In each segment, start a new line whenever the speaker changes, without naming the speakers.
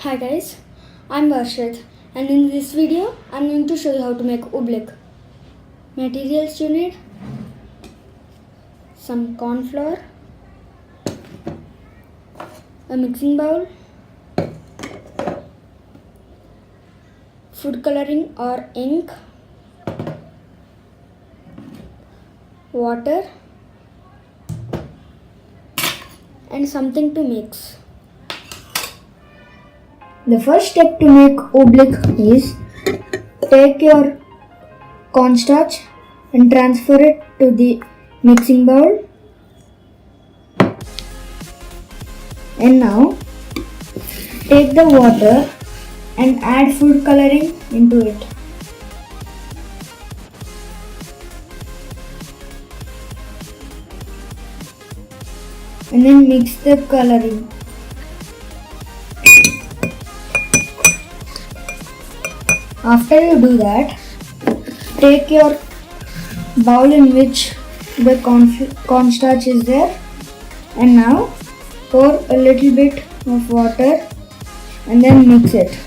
Hi guys, I'm Varshit and in this video I'm going to show you how to make oobleck. Materials you need: some corn flour, a mixing bowl, food coloring or ink, water and something to mix. The first step to make oobleck is take your cornstarch and transfer it to the mixing bowl. And now take the water and add food coloring into it. And then mix the coloring. After you do that, take your bowl in which the cornstarch is there and now pour a little bit of water and then mix it.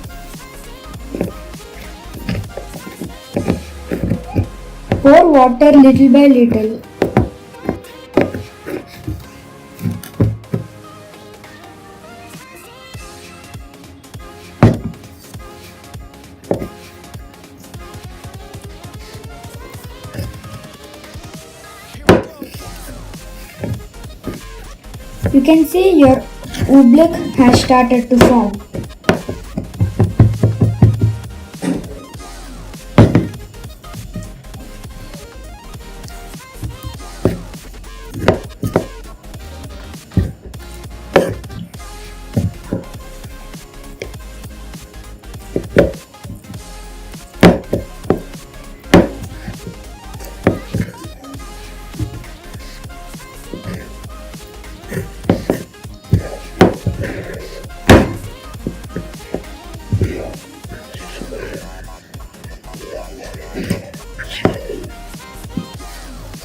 Pour water little by little. You can see your oobleck has started to form.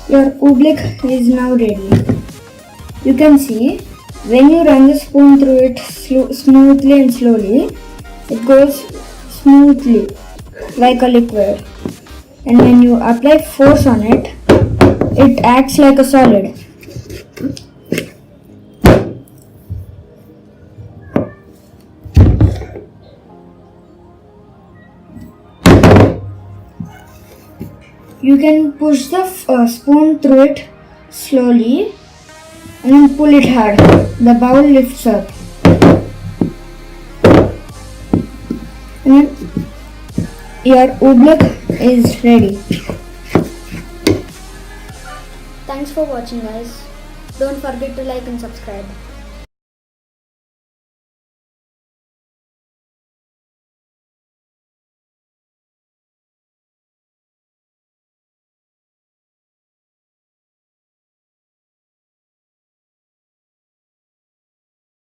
Your oobleck is now ready. You can see when you run the spoon through it smoothly and slowly, it goes smoothly like a liquid. And when you apply force on it, it acts like a solid. You can push the spoon through it slowly and then pull it hard. The bowl lifts up. And then your oobleck is ready. Thanks for watching guys. Don't forget to like and subscribe.